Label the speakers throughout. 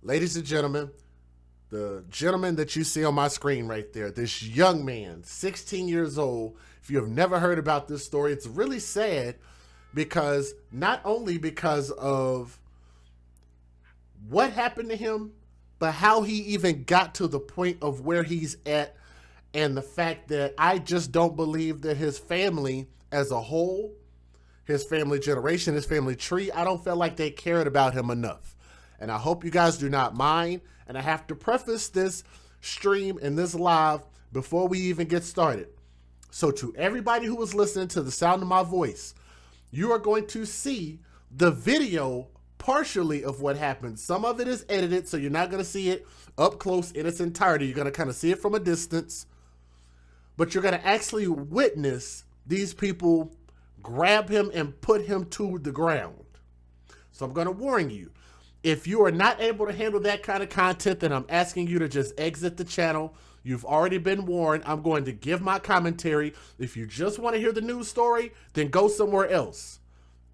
Speaker 1: Ladies and gentlemen, the gentleman that you see on my screen right there, this young man, 16 years old. If you have never heard about this story, it's really sad because not only because of what happened to him, but how he even got to the point of where he's at, and the fact that I just don't believe that his family as a whole, his family generation, his family tree, I don't feel like they cared about him enough. And I hope you guys do not mind. And I have to preface this stream and this live before we even get started. So to everybody who is listening to the sound of my voice, you are going to see the video partially of what happened. Some of it is edited, so you're not going to see it up close in its entirety. You're going to kind of see it from a distance, but you're going to actually witness these people grab him and put him to the ground. So I'm going to warn you, if you are not able to handle that kind of content, then I'm asking you to just exit the channel. You've already been warned. I'm going to give my commentary. If you just want to hear the news story, then go somewhere else.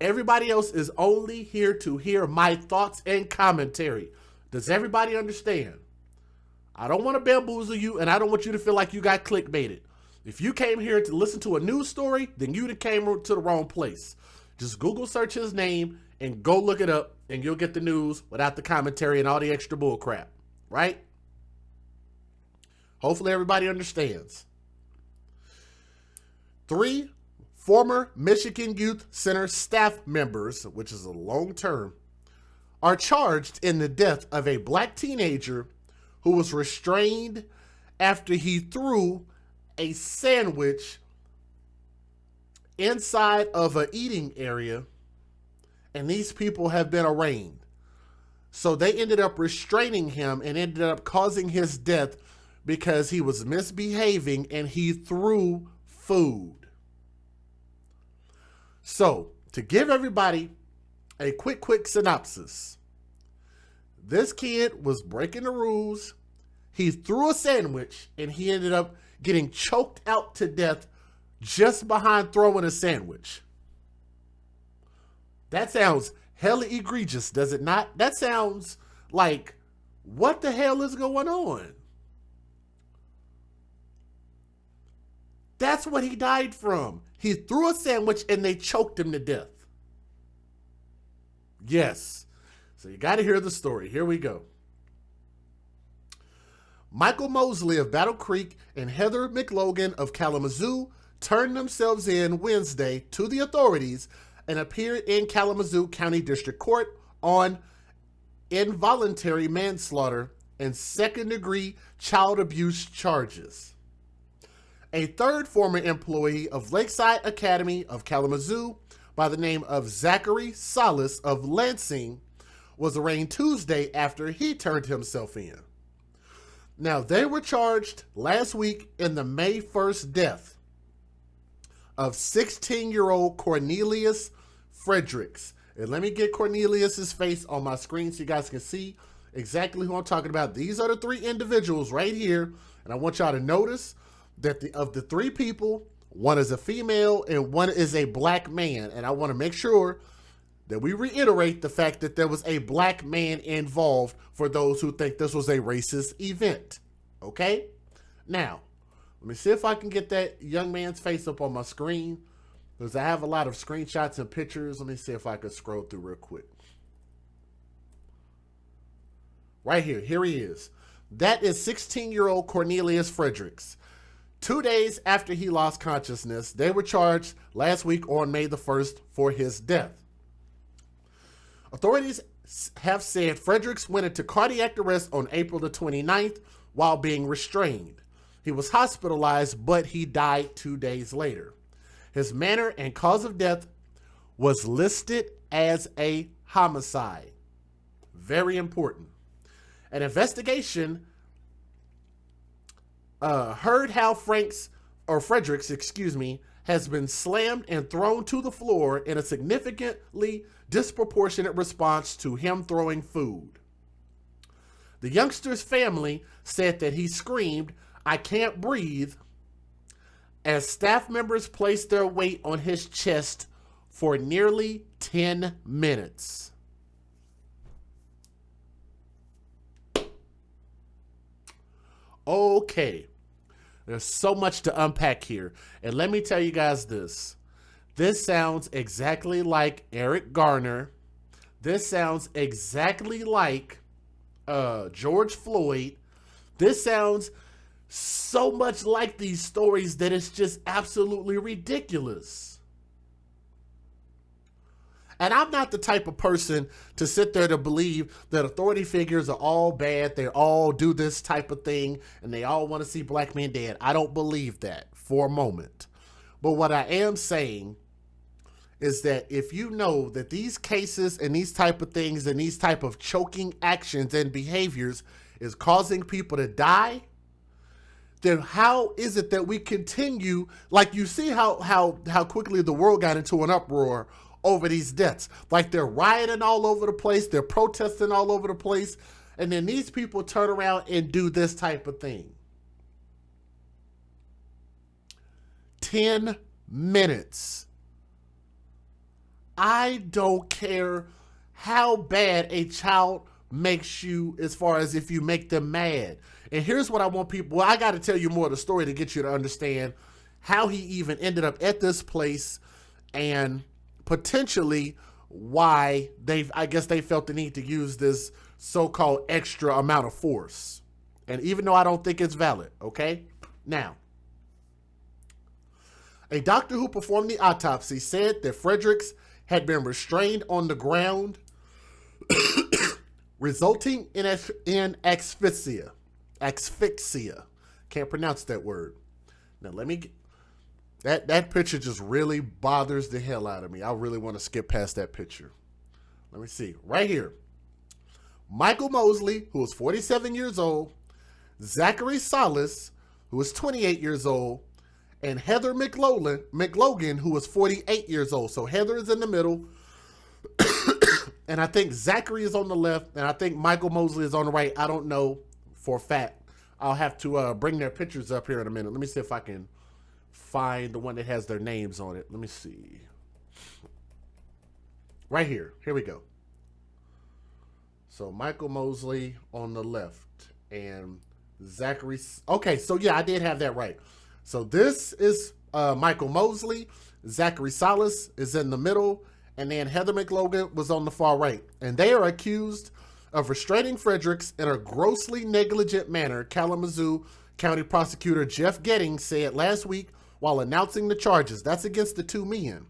Speaker 1: Everybody else is only here to hear my thoughts and commentary. Does everybody understand? I don't want to bamboozle you, and I don't want you to feel like you got clickbaited. If you came here to listen to a news story, then you came to the wrong place. Just Google search his name and go look it up, and you'll get the news without the commentary and all the extra bull crap, right? Hopefully everybody understands. 3 former Michigan Youth Center staff members, which is a long term, are charged in the death of a black teenager who was restrained after he threw a sandwich inside of an eating area, and these people have been arraigned. So they ended up restraining him and ended up causing his death because he was misbehaving and he threw food. So, to give everybody a quick synopsis, this kid was breaking the rules. He threw a sandwich and he ended up getting choked out to death just behind throwing a sandwich. That sounds hella egregious, does it not? That sounds like, what the hell is going on? That's what he died from. He threw a sandwich and they choked him to death. Yes. So you got to hear the story. Here we go. Michael Mosley of Battle Creek and Heather McLogan of Kalamazoo turned themselves in Wednesday to the authorities and appeared in Kalamazoo County District Court on involuntary manslaughter and second-degree child abuse charges. A third former employee of Lakeside Academy of Kalamazoo by the name of Zachary Solis of Lansing was arraigned Tuesday after he turned himself in. Now, they were charged last week in the May 1st death of 16-year-old Cornelius Fredericks. And let me get Cornelius's face on my screen so you guys can see exactly who I'm talking about. These are the 3 individuals right here. And I want y'all to notice that of the 3 people, one is a female and one is a black man. And I want to make sure that we reiterate the fact that there was a black man involved for those who think this was a racist event. Okay? Now, let me see if I can get that young man's face up on my screen, because I have a lot of screenshots and pictures. Let me see if I can scroll through real quick. Right here. Here he is. That is 16-year-old Cornelius Fredericks. 2 days after he lost consciousness, they were charged last week on May the 1st for his death. Authorities have said Fredericks went into cardiac arrest on April the 29th while being restrained. He was hospitalized, but he died 2 days later. His manner and cause of death was listed as a homicide. Very important. An investigation heard how Fredericks, has been slammed and thrown to the floor in a significantly disproportionate response to him throwing food. The youngster's family said that he screamed, "I can't breathe," as staff members placed their weight on his chest for nearly 10 minutes. Okay, there's so much to unpack here. And let me tell you guys this. This sounds exactly like Eric Garner. This sounds exactly like George Floyd. This sounds so much like these stories that it's just absolutely ridiculous. And I'm not the type of person to sit there to believe that authority figures are all bad. They all do this type of thing and they all want to see black men dead. I don't believe that for a moment. But what I am saying is that if you know that these cases and these type of things and these type of choking actions and behaviors is causing people to die, then how is it that we continue, like you see how quickly the world got into an uproar over these deaths. Like they're rioting all over the place, they're protesting all over the place, and then these people turn around and do this type of thing. 10 minutes. I don't care how bad a child makes you as far as if you make them mad. And here's what I want people, well, I got to tell you more of the story to get you to understand how he even ended up at this place and potentially why I guess they felt the need to use this so-called extra amount of force. And even though I don't think it's valid, okay? Now, a doctor who performed the autopsy said that Fredericks had been restrained on the ground, resulting in asphyxia. Asphyxia. Can't pronounce that word. Now let me get, that picture just really bothers the hell out of me. I really want to skip past that picture. Let me see. Right here. Michael Mosley, who was 47 years old, Zachary Salas, who was 28 years old, and Heather McLogan, who was 48 years old. So Heather is in the middle, and I think Zachary is on the left, and I think Michael Mosley is on the right. I don't know for a fact. I'll have to bring their pictures up here in a minute. Let me see if I can find the one that has their names on it. Let me see. Right here. Here we go. So Michael Mosley on the left and Zachary. Okay, so yeah, I did have that right. So this is Michael Mosley. Zachary Salas is in the middle, and then Heather McLogan was on the far right. And they are accused of restraining Fredericks in a grossly negligent manner, Kalamazoo County Prosecutor Jeff Gettings said last week while announcing the charges. That's against the two men.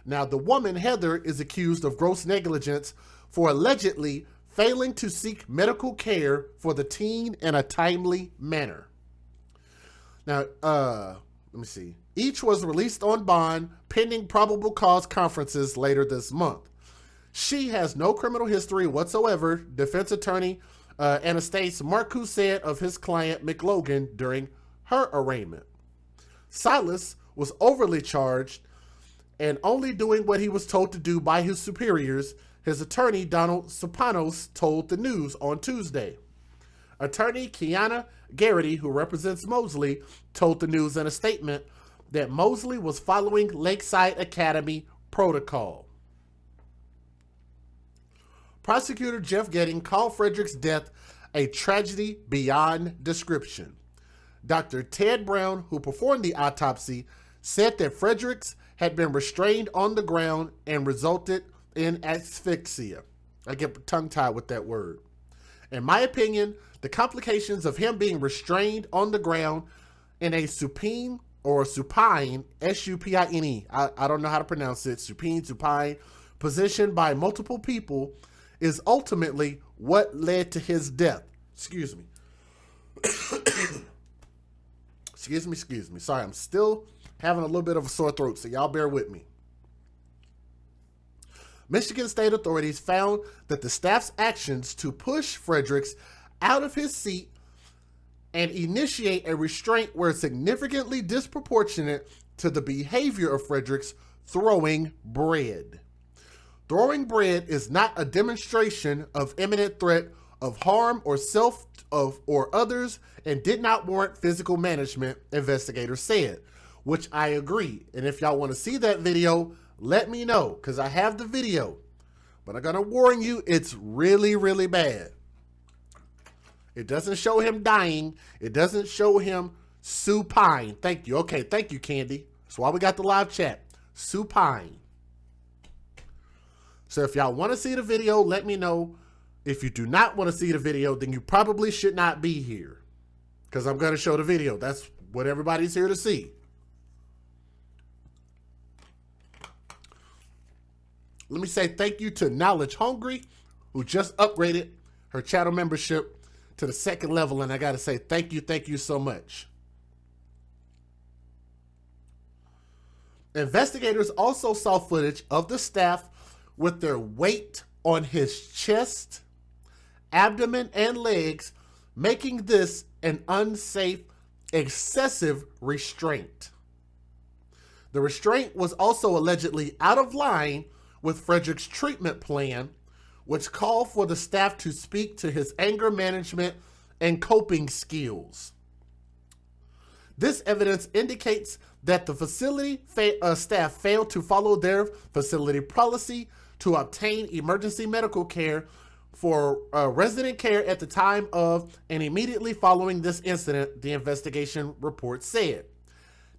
Speaker 1: Now, the woman, Heather, is accused of gross negligence for allegedly failing to seek medical care for the teen in a timely manner. Now, let me see. Each was released on bond pending probable cause conferences later this month. She has no criminal history whatsoever, defense attorney Anastasia Marcoux said of his client McLogan during her arraignment. Silas was overly charged and only doing what he was told to do by his superiors, his attorney Donald Sopanos told the News on Tuesday. Attorney Kiana Garrity, who represents Mosley, told the News in a statement that Mosley was following Lakeside Academy protocol. Prosecutor Jeff Gettings called Fredericks' death a tragedy beyond description. Dr. Ted Brown, who performed the autopsy, said that Fredericks had been restrained on the ground and resulted in asphyxia. I get tongue-tied with that word. In my opinion, the complications of him being restrained on the ground in a supine or supine, S-U-P-I-N-E, I don't know how to pronounce it, supine, position by multiple people is ultimately what led to his death. Excuse me. Excuse me. Sorry, I'm still having a little bit of a sore throat, so y'all bear with me. Michigan state authorities found that the staff's actions to push Fredericks out of his seat and initiate a restraint were significantly disproportionate to the behavior of Fredericks throwing bread. Throwing bread is not a demonstration of imminent threat of harm or self or others and did not warrant physical management, investigators said, which I agree. And if y'all want to see that video, let me know, because I have the video. But I'm going to warn you, it's really, really bad. It doesn't show him dying. It doesn't show him supine. Thank you. Okay, thank you, Candy. That's why we got the live chat. Supine. So if y'all want to see the video, let me know. If you do not want to see the video, then you probably should not be here, because I'm going to show the video. That's what everybody's here to see. Let me say thank you to Knowledge Hungry, who just upgraded her channel membership to the 2nd level. And I got to say thank you so much. Investigators also saw footage of the staff with their weight on his chest, abdomen, and legs, making this an unsafe, excessive restraint. The restraint was also allegedly out of line with Fredericks' treatment plan, which called for the staff to speak to his anger management and coping skills. This evidence indicates that the facility staff failed to follow their facility policy to obtain emergency medical care for resident care at the time of and immediately following this incident, the investigation report said.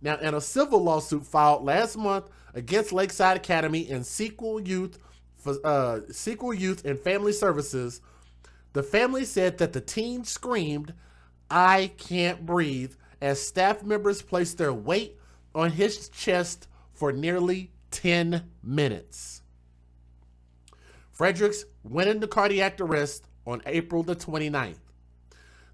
Speaker 1: Now, in a civil lawsuit filed last month against Lakeside Academy and Sequel Youth and Family Services, the family said that the teen screamed, "I can't breathe," as staff members placed their weight on his chest for nearly 10 minutes. Fredericks went into cardiac arrest on April the 29th.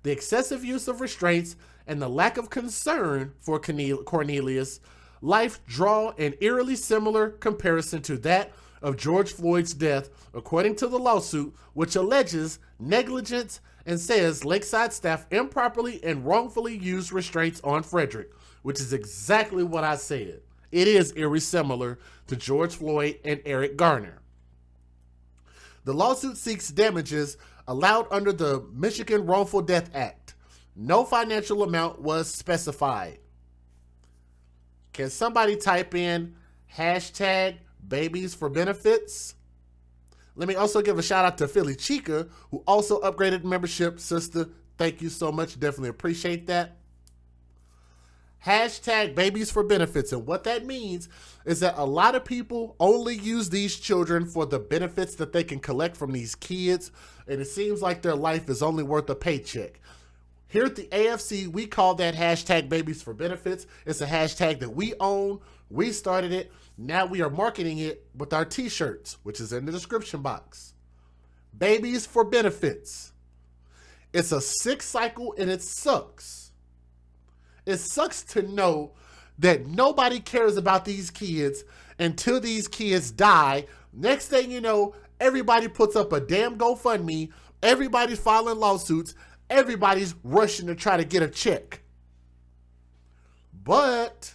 Speaker 1: The excessive use of restraints and the lack of concern for Cornelius' life draw an eerily similar comparison to that of George Floyd's death, according to the lawsuit, which alleges negligence and says Lakeside staff improperly and wrongfully used restraints on Frederick, which is exactly what I said. It is eerily similar to George Floyd and Eric Garner. The lawsuit seeks damages allowed under the Michigan Wrongful Death Act. No financial amount was specified. Can somebody type in hashtag babies for benefits? Let me also give a shout out to Philly Chica, who also upgraded membership. Sister, thank you so much. Definitely appreciate that. Hashtag babies for benefits. And what that means is that a lot of people only use these children for the benefits that they can collect from these kids. And it seems like their life is only worth a paycheck. Here at the AFC, we call that hashtag babies for benefits. It's a hashtag that we own. We started it. Now we are marketing it with our t-shirts, which is in the description box. Babies for benefits. It's a sick cycle and it sucks. It sucks to know that nobody cares about these kids until these kids die. Next thing you know, everybody puts up a damn GoFundMe. Everybody's filing lawsuits. Everybody's rushing to try to get a check. But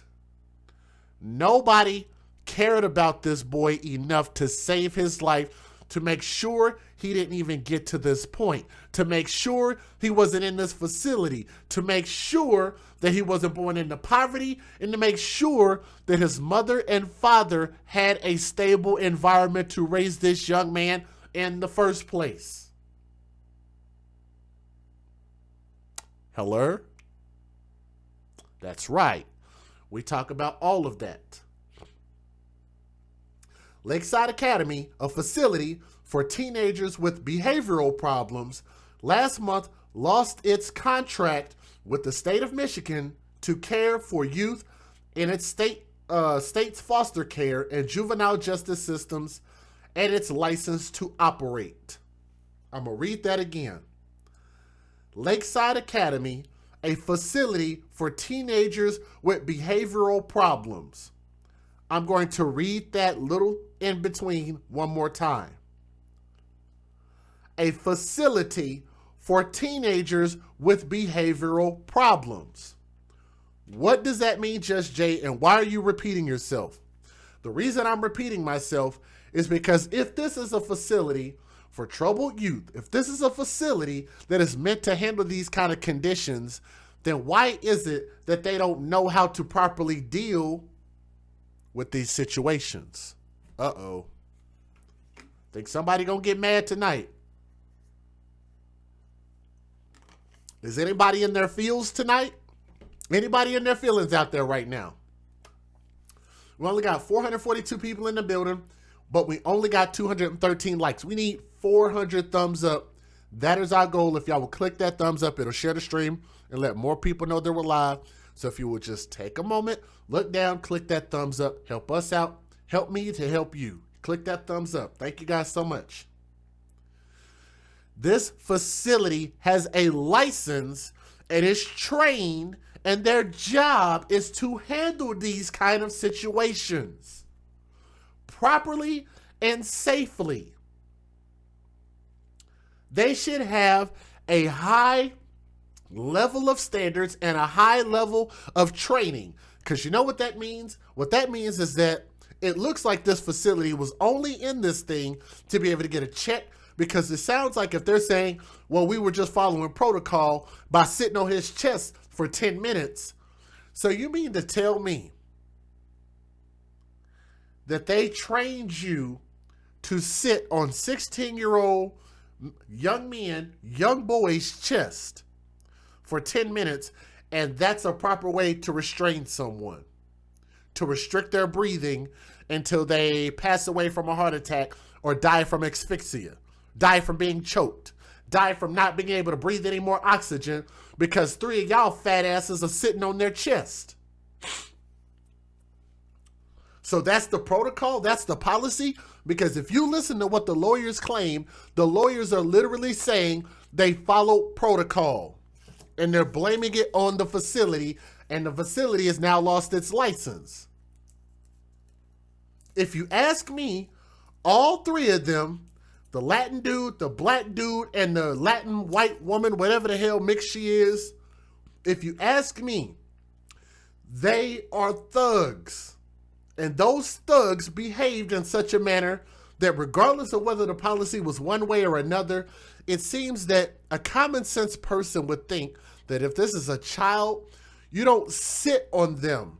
Speaker 1: nobody cared about this boy enough to save his life, to make sure he didn't even get to this point, to make sure he wasn't in this facility, to make sure that he wasn't born into poverty, and to make sure that his mother and father had a stable environment to raise this young man in the first place. Hello? That's right. We talk about all of that. Lakeside Academy, a facility for teenagers with behavioral problems, last month lost its contract with the state of Michigan to care for youth in its state's foster care and juvenile justice systems and its license to operate. I'm going to read that again. Lakeside Academy, a facility for teenagers with behavioral problems. I'm going to read that little in between one more time. A facility for teenagers with behavioral problems. What does that mean, Just Jay, and why are you repeating yourself? The reason I'm repeating myself is because if this is a facility for troubled youth, if this is a facility that is meant to handle these kind of conditions, then why is it that they don't know how to properly deal with these situations? Uh-oh. Think somebody gonna get mad tonight. Is anybody in their feels tonight? Anybody in their feelings out there right now? We only got 442 people in the building, but we only got 213 likes. We need 400 thumbs up. That is our goal. If y'all will click that thumbs up, it'll share the stream and let more people know that we're live. So if you would just take a moment, look down, click that thumbs up, help us out, help me to help you. Click that thumbs up. Thank you guys so much. This facility has a license and is trained, and their job is to handle these kind of situations properly and safely. They should have a high level of standards and a high level of training. Because you know what that means? What that means is that it looks like this facility was only in this thing to be able to get a check, because it sounds like if they're saying, well, we were just following protocol by sitting on his chest for 10 minutes. So you mean to tell me that they trained you to sit on 16-year-old young men, young boys' chest for 10 minutes, and that's a proper way to restrain someone, to restrict their breathing until they pass away from a heart attack or die from asphyxia, die from being choked, die from not being able to breathe any more oxygen because 3 of y'all fat asses are sitting on their chest. So that's the protocol, that's the policy. Because if you listen to what the lawyers claim, the lawyers are literally saying they follow protocol. And they're blaming it on the facility, and the facility has now lost its license. If you ask me, all 3 of them, the Latin dude, the black dude, and the Latin white woman, whatever the hell mix she is, if you ask me, they are thugs. And those thugs behaved in such a manner that regardless of whether the policy was one way or another, it seems that a common sense person would think that if this is a child, you don't sit on them.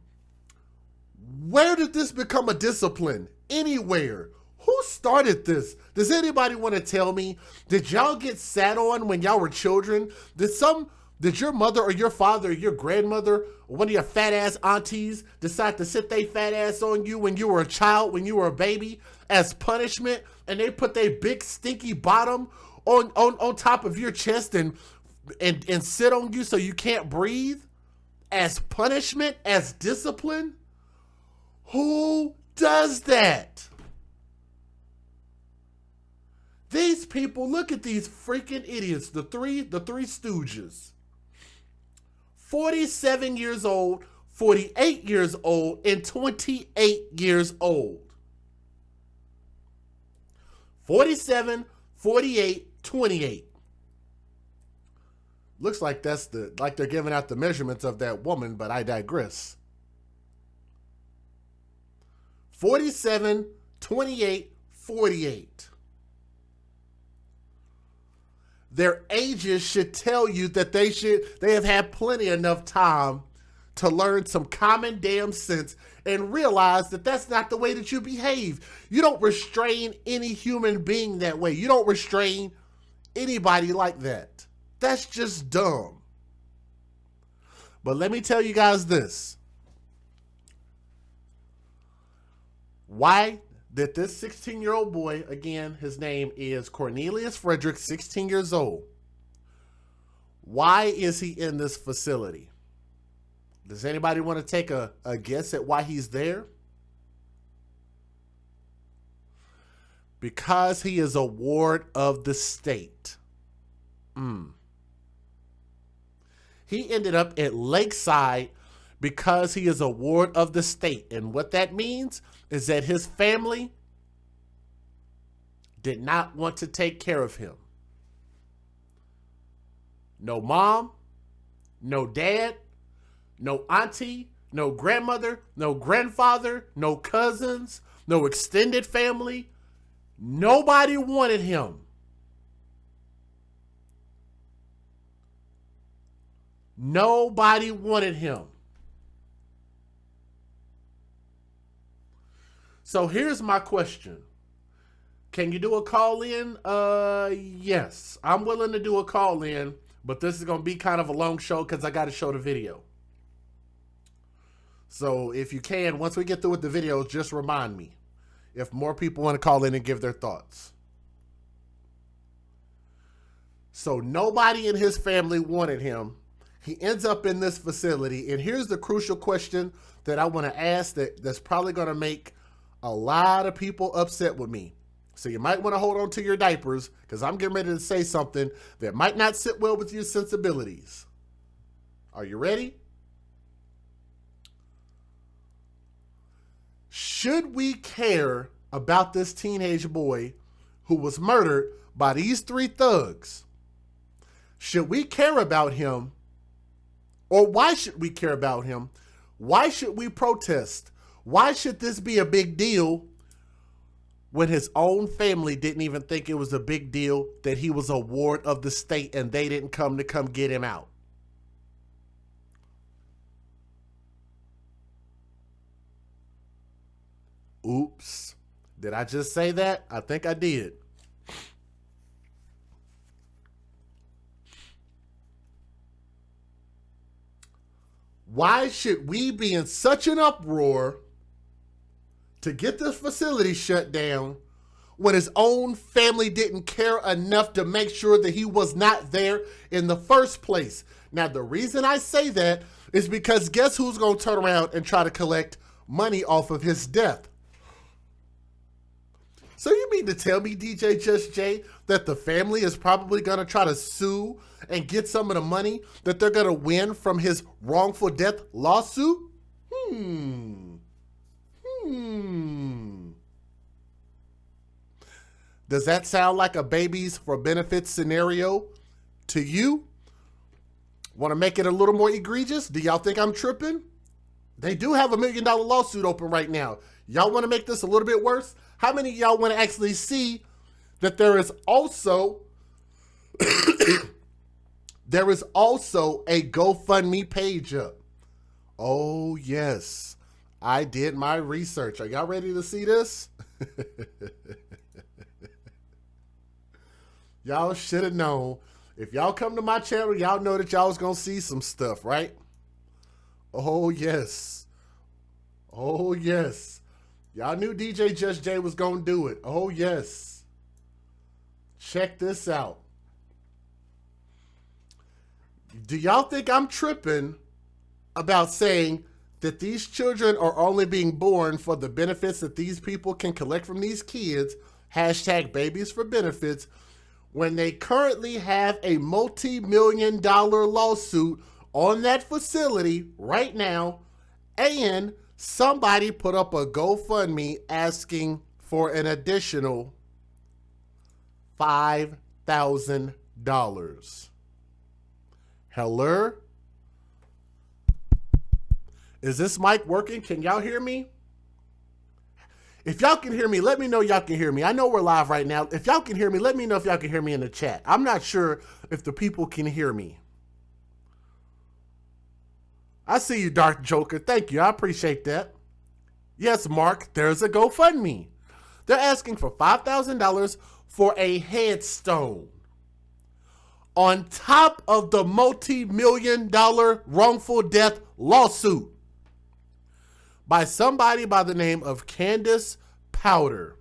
Speaker 1: Where did this become a discipline? Anywhere. Who started this? Does anybody want to tell me? Did y'all get sat on when y'all were children? Did your mother or your father or your grandmother or one of your fat ass aunties decide to sit they fat ass on you when you were a child, when you were a baby, as punishment, and they put their big stinky bottom on top of your chest and sit on you so you can't breathe as punishment, as discipline? Who does that? These people, look at these freaking idiots, the three stooges. 47 years old, 48 years old, and 28 years old. 47, 48, 28. Looks like like they're giving out the measurements of that woman, but I digress. 47, 28, 48. Their ages should tell you that they have had plenty enough time to learn some common damn sense and realize that that's not the way that you behave. You don't restrain any human being that way. You don't restrain anybody like that. That's just dumb. But let me tell you guys this. Why did this 16-year-old boy, again, his name is Cornelius Fredericks, 16 years old. Why is he in this facility? Does anybody want to take a guess at why he's there? Because he is a ward of the state. He ended up at Lakeside because he is a ward of the state. And what that means is that his family did not want to take care of him. No mom, no dad, no auntie, no grandmother, no grandfather, no cousins, no extended family. Nobody wanted him. Nobody wanted him. So here's my question. Can you do a call in? Yes, I'm willing to do a call in But this is going to be kind of a long show because I got to show the video. So if you can, once we get through with the videos, just remind me if more people want to call in and give their thoughts. So nobody in his family wanted him. He ends up in this facility. And here's the crucial question that I want to ask that's probably going to make a lot of people upset with me. So you might want to hold on to your diapers because I'm getting ready to say something that might not sit well with your sensibilities. Are you ready? Should we care about this teenage boy who was murdered by these three thugs? Should we care about him? Or why should we care about him? Why should we protest? Why should this be a big deal when his own family didn't even think it was a big deal that he was a ward of the state and they didn't come get him out? Oops. Did I just say that? I think I did. Why should we be in such an uproar to get this facility shut down when his own family didn't care enough to make sure that he was not there in the first place? Now, the reason I say that is because guess who's going to turn around and try to collect money off of his death? So you mean to tell me, DJ Just Jay, that the family is probably going to try to sue and get some of the money that they're going to win from his wrongful death lawsuit? Does that sound like a babies for benefits scenario to you? Want to make it a little more egregious? Do y'all think I'm tripping? They do have $1 million lawsuit open right now. Y'all want to make this a little bit worse? How many of y'all want to actually see that there is also there is also a GoFundMe page up? Oh, yes. I did my research. Are y'all ready to see this? Y'all should have known. If y'all come to my channel, y'all know that y'all was going to see some stuff, right? Oh, yes. Oh, yes. Y'all knew DJ Just Jay was going to do it. Oh, yes. Check this out. Do y'all think I'm tripping about saying that these children are only being born for the benefits that these people can collect from these kids, hashtag babies for benefits, when they currently have a multi-million-dollar lawsuit on that facility right now, and somebody put up a GoFundMe asking for an additional $5,000. Hello? Is this mic working? Can y'all hear me? If y'all can hear me, let me know y'all can hear me. I know we're live right now. If y'all can hear me, let me know if y'all can hear me in the chat. I'm not sure if the people can hear me. I see you, Dark Joker. Thank you. I appreciate that. Yes, Mark, there's a GoFundMe. They're asking for $5,000 for a headstone on top of the multi-million-dollar wrongful death lawsuit by somebody by the name of Candace Powder.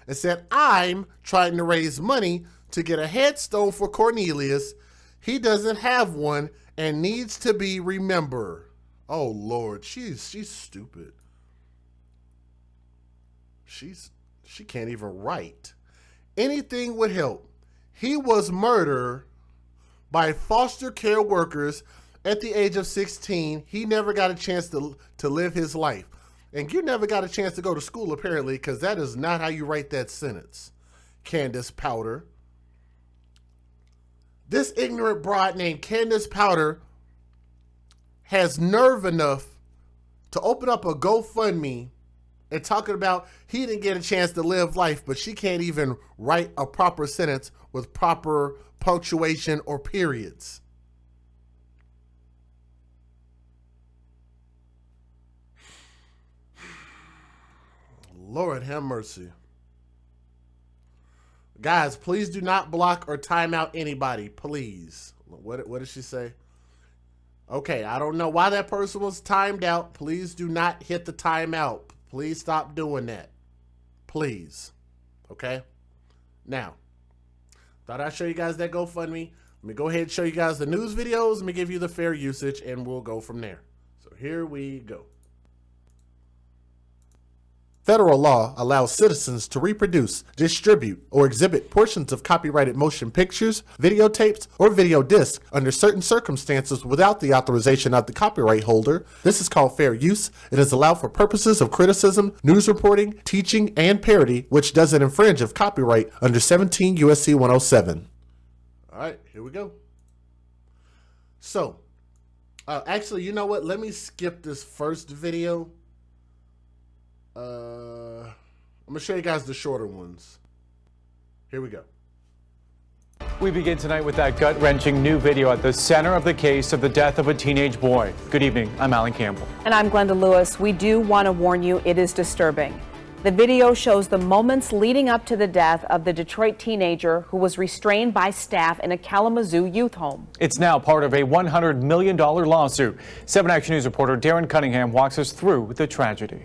Speaker 1: And said, I'm trying to raise money to get a headstone for Cornelius. He doesn't have one and needs to be remembered. Oh, Lord, she's stupid. She can't even write. Anything would help. He was murdered by foster care workers at the age of 16. He never got a chance to live his life. And you never got a chance to go to school, apparently, because that is not how you write that sentence, Candace Powder. This ignorant broad named Candace Powder has nerve enough to open up a GoFundMe and talking about he didn't get a chance to live life, but she can't even write a proper sentence with proper punctuation or periods. Lord have mercy. Guys, please do not block or time out anybody, please. What did she say? Okay, I don't know why that person was timed out. Please do not hit the timeout. Please stop doing that. Please. Okay? Now, thought I'd show you guys that GoFundMe. Let me go ahead and show you guys the news videos. Let me give you the fair usage, and we'll go from there. So here we go. Federal law allows citizens to reproduce, distribute, or exhibit portions of copyrighted motion pictures, videotapes, or video discs under certain circumstances without the authorization of the copyright holder. This is called fair use. It is allowed for purposes of criticism, news reporting, teaching, and parody, which doesn't infringe of copyright under 17 U.S.C. 107. All right, here we go. So, actually, you know what? Let me skip this first video. I'm gonna show you guys the shorter ones. Here we go.
Speaker 2: We begin tonight with that gut-wrenching new video at the center of the case of the death of a teenage boy. Good evening, I'm Alan Campbell.
Speaker 3: And I'm Glenda Lewis. We do want to warn you, it is disturbing. The video shows the moments leading up to the death of the Detroit teenager who was restrained by staff in a Kalamazoo youth home.
Speaker 2: It's now part of a $100 million lawsuit. 7 Action News reporter Darren Cunningham walks us through the tragedy.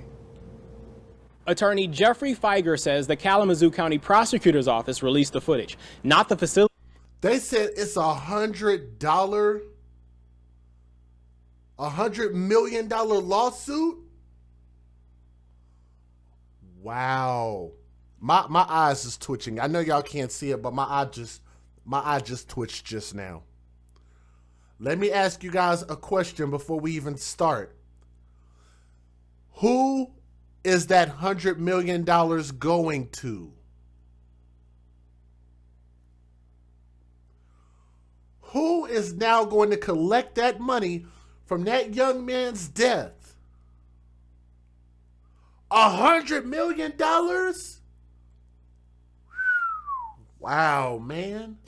Speaker 4: Attorney Jeffrey Feiger says the Kalamazoo County Prosecutor's Office released the footage, not the facility.
Speaker 1: They said it's $100 million lawsuit. Wow. My eyes is twitching. I know y'all can't see it, but my eye just twitched just now. Let me ask you guys a question before we even start. Who is that $100 million going to? Who is now going to collect that money from that young man's death? $100 million? Wow, man.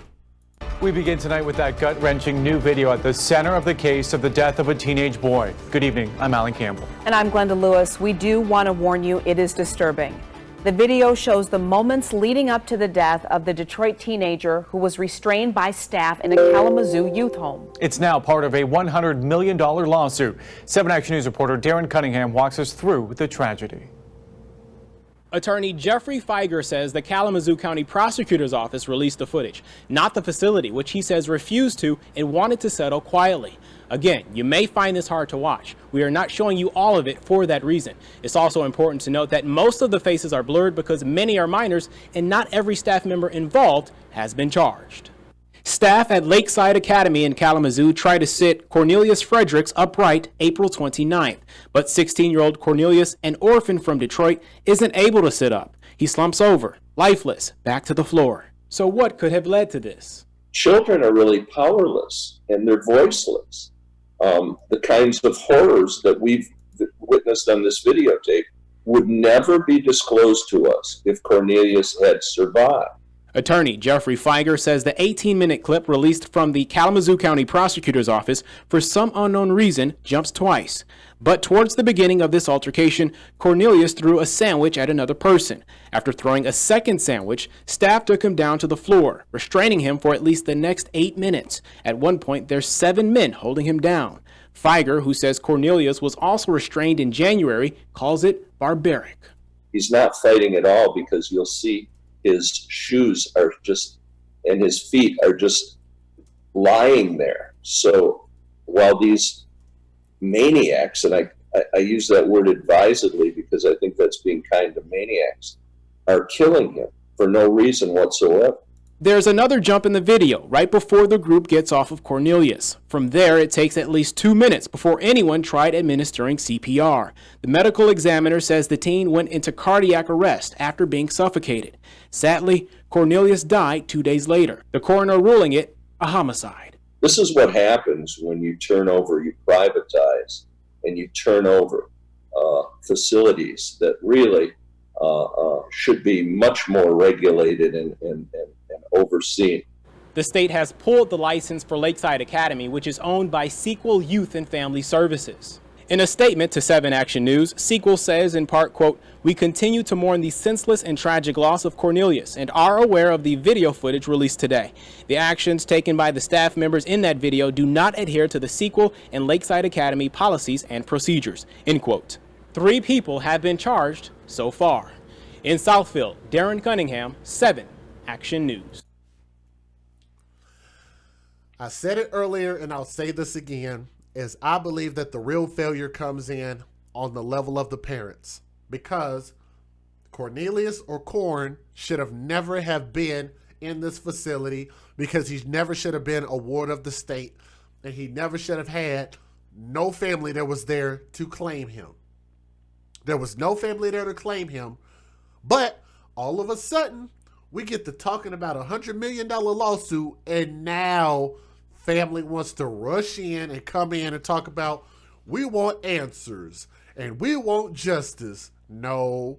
Speaker 2: We begin tonight with that gut-wrenching new video at the center of the case of the death of a teenage boy. Good evening, I'm Alan Campbell.
Speaker 3: And I'm Glenda Lewis. We do want to warn you, it is disturbing. The video shows the moments leading up to the death of the Detroit teenager who was restrained by staff in a Kalamazoo youth home.
Speaker 2: It's now part of a $100 million lawsuit. 7 Action News reporter Darren Cunningham walks us through the tragedy.
Speaker 4: Attorney Jeffrey Feiger says the Kalamazoo County Prosecutor's Office released the footage, not the facility, which he says refused to and wanted to settle quietly. Again, you may find this hard to watch. We are not showing you all of it for that reason. It's also important to note that most of the faces are blurred because many are minors and not every staff member involved has been charged. Staff at Lakeside Academy in Kalamazoo tried to sit Cornelius Fredericks upright April 29th, but 16-year-old Cornelius, an orphan from Detroit, isn't able to sit up. He slumps over, lifeless, back to the floor. So what could have led to this?
Speaker 5: Children are really powerless and they're voiceless. The kinds of horrors that we've witnessed on this videotape would never be disclosed to us if Cornelius had survived.
Speaker 4: Attorney Jeffrey Feiger says the 18-minute clip released from the Kalamazoo County Prosecutor's Office for some unknown reason jumps twice. But towards the beginning of this altercation, Cornelius threw a sandwich at another person. After throwing a second sandwich, staff took him down to the floor, restraining him for at least the next 8 minutes. At one point, there's 7 men holding him down. Feiger, who says Cornelius was also restrained in January, calls it barbaric.
Speaker 5: He's not fighting at all because you'll see his shoes are just, and his feet are just lying there. So while these maniacs, and I use that word advisedly because I think that's being kind to maniacs, are killing him for no reason whatsoever.
Speaker 4: There's another jump in the video right before the group gets off of Cornelius. From there, it takes at least 2 minutes before anyone tried administering CPR. The medical examiner says the teen went into cardiac arrest after being suffocated. Sadly, Cornelius died 2 days later, the coroner ruling it a homicide.
Speaker 5: This is what happens when you turn over, you privatize, and you turn over facilities that really should be much more regulated and overseen.
Speaker 4: The state has pulled the license for Lakeside Academy, which is owned by Sequel Youth and Family Services. In a statement to 7 Action News, Sequel says in part, quote, "We continue to mourn the senseless and tragic loss of Cornelius and are aware of the video footage released today. The actions taken by the staff members in that video do not adhere to the Sequel and Lakeside Academy policies and procedures," end quote. 3 people have been charged so far. In Southfield, Darren Cunningham, 7 Action News.
Speaker 1: I said it earlier and I'll say this again, is I believe that the real failure comes in on the level of the parents, because Cornelius or Corn should have never have been in this facility, because he never should have been a ward of the state, and he never should have had no family that was there to claim him. There was no family there to claim him, but all of a sudden we get to talking about $100 million lawsuit, and now family wants to rush in and come in and talk about, we want answers and we want justice. No,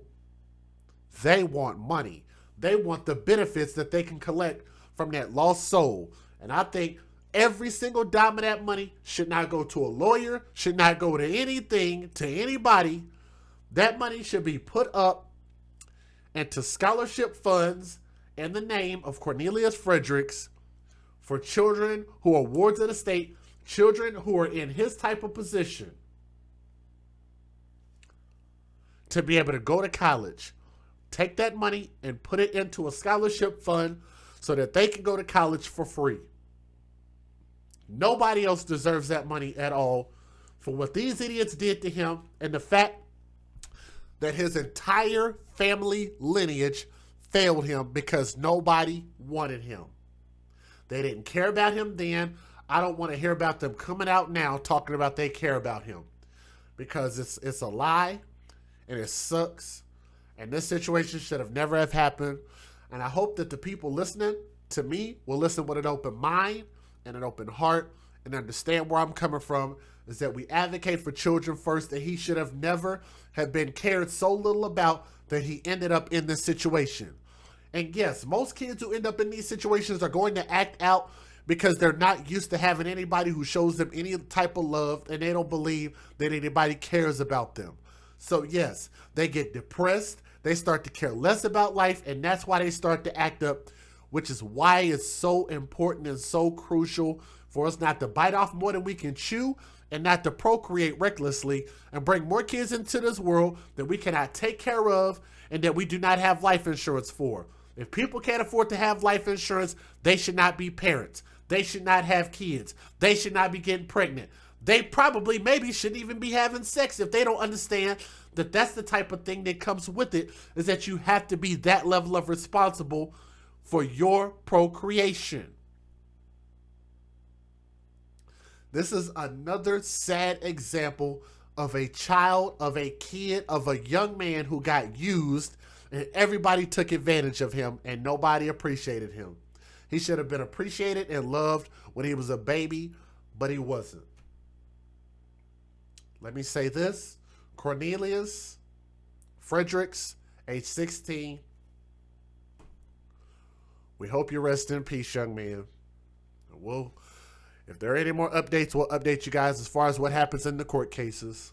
Speaker 1: they want money. They want the benefits that they can collect from that lost soul. And I think every single dime of that money should not go to a lawyer, should not go to anything, to anybody. That money should be put up into scholarship funds in the name of Cornelius Fredericks, for children who are wards of the state, children who are in his type of position, to be able to go to college. Take that money and put it into a scholarship fund so that they can go to college for free. Nobody else deserves that money at all for what these idiots did to him, and the fact that his entire family lineage failed him because nobody wanted him. They didn't care about him then. I don't want to hear about them coming out now talking about they care about him, because it's a lie and it sucks. And this situation should have never have happened. And I hope that the people listening to me will listen with an open mind and an open heart and understand where I'm coming from, is that we advocate for children first, that he should have never have been cared so little about that he ended up in this situation. And yes, most kids who end up in these situations are going to act out because they're not used to having anybody who shows them any type of love, and they don't believe that anybody cares about them. So yes, they get depressed, they start to care less about life, and that's why they start to act up, which is why it's so important and so crucial for us not to bite off more than we can chew, and not to procreate recklessly and bring more kids into this world that we cannot take care of and that we do not have life insurance for. If people can't afford to have life insurance, they should not be parents. They should not have kids. They should not be getting pregnant. They probably maybe shouldn't even be having sex if they don't understand that that's the type of thing that comes with it, is that you have to be that level of responsible for your procreation. This is another sad example of a child, of a kid, of a young man who got used, and everybody took advantage of him and nobody appreciated him. He should have been appreciated and loved when he was a baby, but he wasn't. Let me say this. Cornelius Fredericks, age 16. We hope you rest in peace, young man. If there are any more updates, we'll update you guys as far as what happens in the court cases.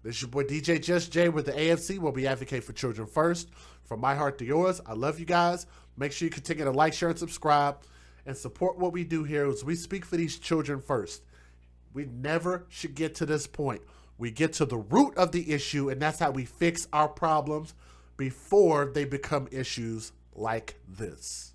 Speaker 1: This is your boy DJ Just J with the AFC, where we advocate for children first. From my heart to yours, I love you guys. Make sure you continue to like, share, and subscribe, and support what we do here as we speak for these children first. We never should get to this point. We get to the root of the issue, and that's how we fix our problems before they become issues like this.